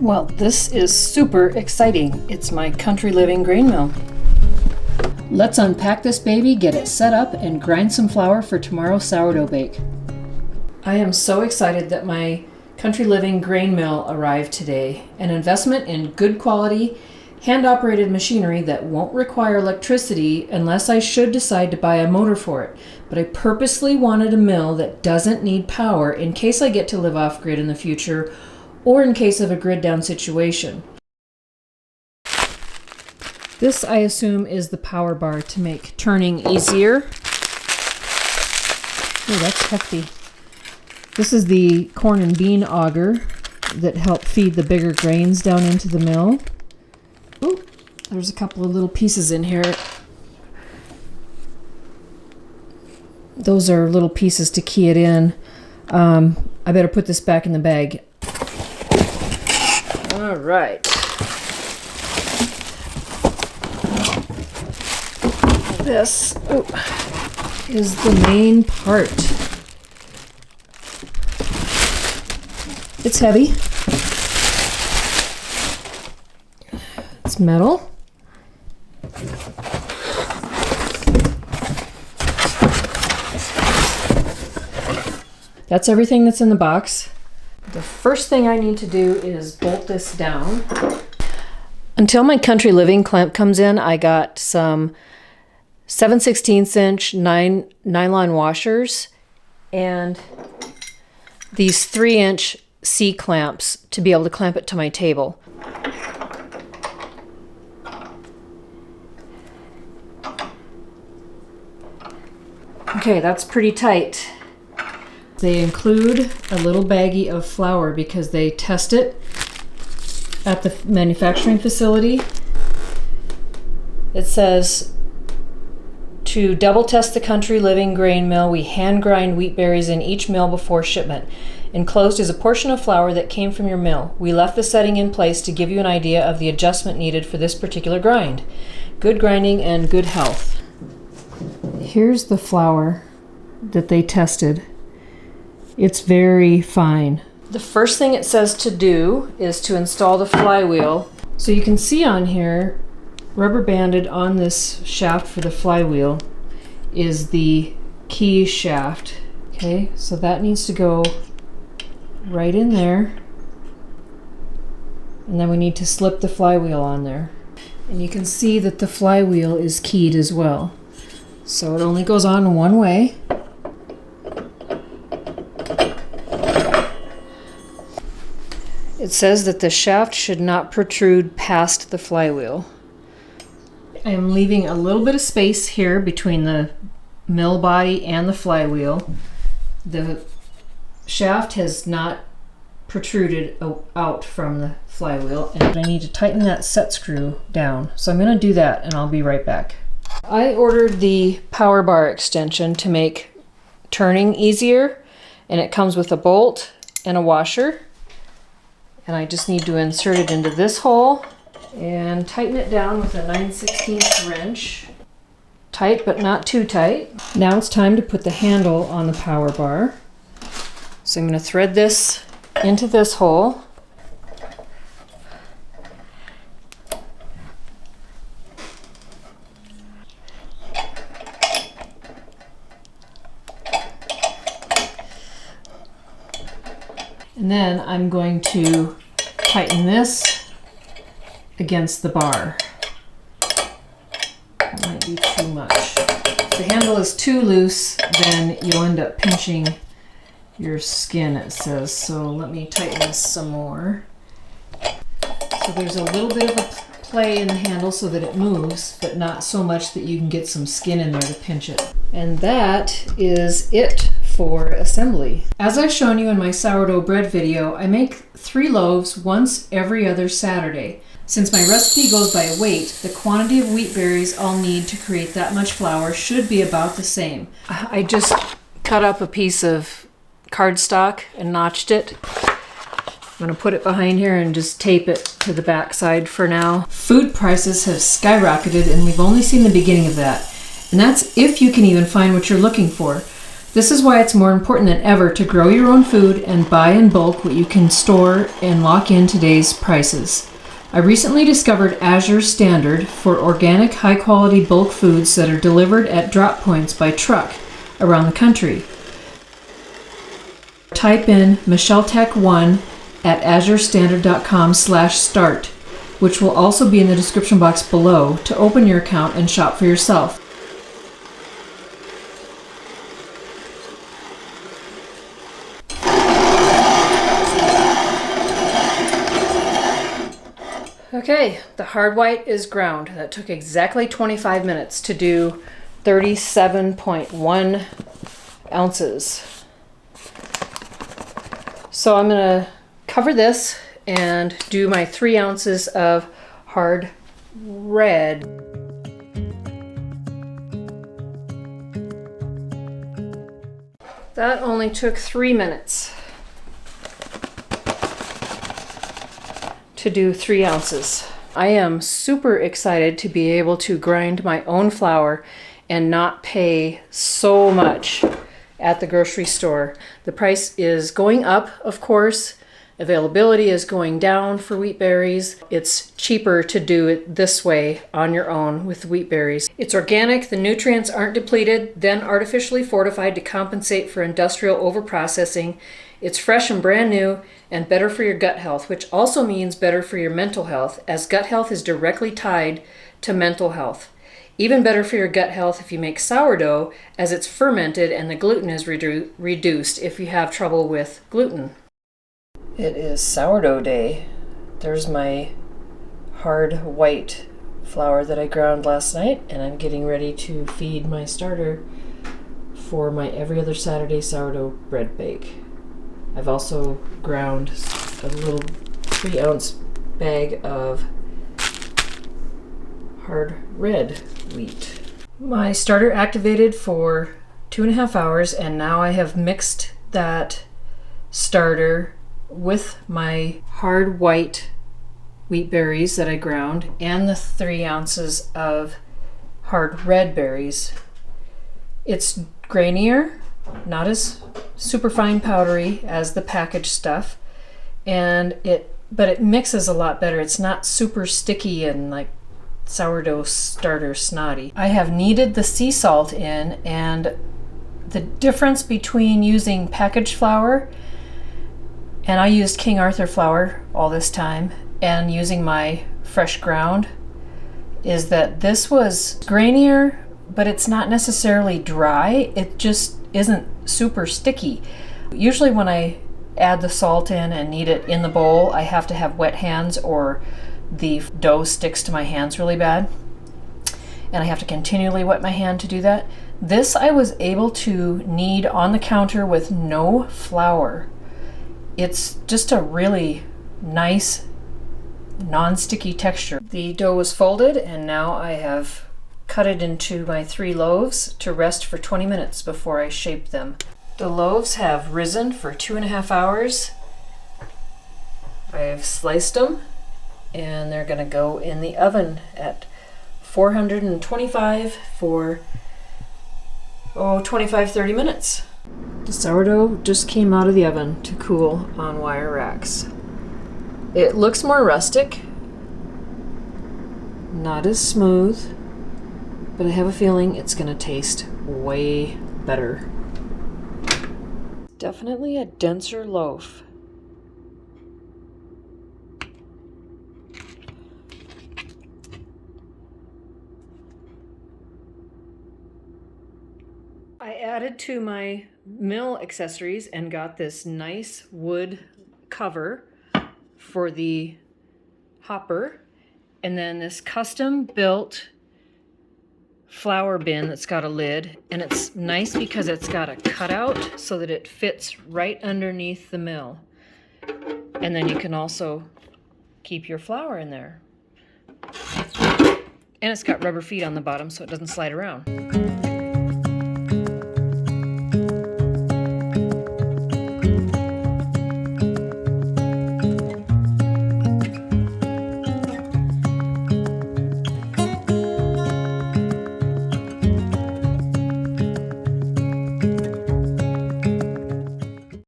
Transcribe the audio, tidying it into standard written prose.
Well, this is super exciting. It's my country living grain mill. Let's unpack this baby, get it set up, and grind some flour for tomorrow's sourdough bake. I am so excited that my country living grain mill arrived today. An investment in good quality, hand-operated machinery that won't require electricity unless I should decide to buy a motor for it. But I purposely wanted a mill that doesn't need power in case I get to live off-grid in the future or in case of a grid down situation. This, I assume, is the power bar to make turning easier. Oh, that's hefty. This is the corn and bean auger that help feed the bigger grains down into the mill. Oh, there's a couple of little pieces in here. Those are little pieces to key it in. I better put this back in the bag. All right. This is the main part. It's heavy. It's metal. That's everything that's in the box. The first thing I need to do is bolt this down. Until my country living clamp comes in, I got some 7/16 inch nylon washers and these 3-inch C clamps to be able to clamp it to my table. Okay, that's pretty tight. They include a little baggie of flour because they test it at the manufacturing facility. It says, to double test the country living grain mill, we hand grind wheat berries in each mill before shipment. Enclosed is a portion of flour that came from your mill. We left the setting in place to give you an idea of the adjustment needed for this particular grind. Good grinding and good health. Here's the flour that they tested. It's very fine. The first thing it says to do is to install the flywheel. So you can see on here, rubber banded on this shaft for the flywheel is the key shaft. Okay, so that needs to go right in there. And then we need to slip the flywheel on there. And you can see that the flywheel is keyed as well. So it only goes on one way. It says that the shaft should not protrude past the flywheel. I am leaving a little bit of space here between the mill body and the flywheel. The shaft has not protruded out from the flywheel, and I need to tighten that set screw down. So I'm going to do that and I'll be right back. I ordered the power bar extension to make turning easier, and it comes with a bolt and a washer. And I just need to insert it into this hole and tighten it down with a 9/16 wrench. Tight, but not too tight. Now it's time to put the handle on the power bar. So I'm going to thread this into this hole. And then I'm going to tighten this against the bar. That might be too much. If the handle is too loose, then you'll end up pinching your skin, it says. So let me tighten this some more. So there's a little bit of a play in the handle so that it moves, but not so much that you can get some skin in there to pinch it. And that is it for assembly. As I've shown you in my sourdough bread video, I make 3 loaves once every other Saturday. Since my recipe goes by weight, the quantity of wheat berries I'll need to create that much flour should be about the same. I just cut up a piece of cardstock and notched it. I'm going to put it behind here and just tape it to the back side for now. Food prices have skyrocketed and we've only seen the beginning of that. And that's if you can even find what you're looking for. This is why it's more important than ever to grow your own food and buy in bulk what you can store and lock in today's prices. I recently discovered Azure Standard for organic, high-quality bulk foods that are delivered at drop points by truck around the country. Type in MichelleTech1 at azurestandard.com/start, which will also be in the description box below, to open your account and shop for yourself. Okay, the hard white is ground. That took exactly 25 minutes to do 37.1 ounces. So I'm gonna cover this and do my 3 ounces of hard red. That only took 3 minutes to do 3 ounces. I am super excited to be able to grind my own flour and not pay so much at the grocery store. The price is going up, of course. Availability is going down for wheat berries. It's cheaper to do it this way on your own with wheat berries. It's organic, the nutrients aren't depleted, then artificially fortified to compensate for industrial overprocessing. It's fresh and brand new and better for your gut health, which also means better for your mental health, as gut health is directly tied to mental health. Even better for your gut health if you make sourdough, as it's fermented and the gluten is reduced if you have trouble with gluten. It is sourdough day. There's my hard white flour that I ground last night, and I'm getting ready to feed my starter for my every other Saturday sourdough bread bake. I've also ground a little 3-ounce bag of hard red wheat. My starter activated for 2.5 hours, and now I have mixed that starter with my hard white wheat berries that I ground and the 3 ounces of hard red berries. It's grainier, not as super fine powdery as the packaged stuff, but it mixes a lot better. It's not super sticky and like sourdough starter snotty. I have kneaded the sea salt in, and the difference between using packaged flour, and I used King Arthur flour all this time, and using my fresh ground, is that this was grainier, but it's not necessarily dry. It just isn't super sticky. Usually when I add the salt in and knead it in the bowl, I have to have wet hands or the dough sticks to my hands really bad, and I have to continually wet my hand to do that. This I was able to knead on the counter with no flour. It's just a really nice non-sticky texture. The dough was folded, and now I have cut it into my 3 loaves to rest for 20 minutes before I shape them. The loaves have risen for 2.5 hours. I've sliced them, and they're going to go in the oven at 425 for 25-30 minutes. The sourdough just came out of the oven to cool on wire racks. It looks more rustic, not as smooth, but I have a feeling it's going to taste way better. Definitely a denser loaf. I added to my mill accessories and got this nice wood cover for the hopper, and then this custom built flour bin that's got a lid, and it's nice because it's got a cutout so that it fits right underneath the mill, and then you can also keep your flour in there, and it's got rubber feet on the bottom so it doesn't slide around.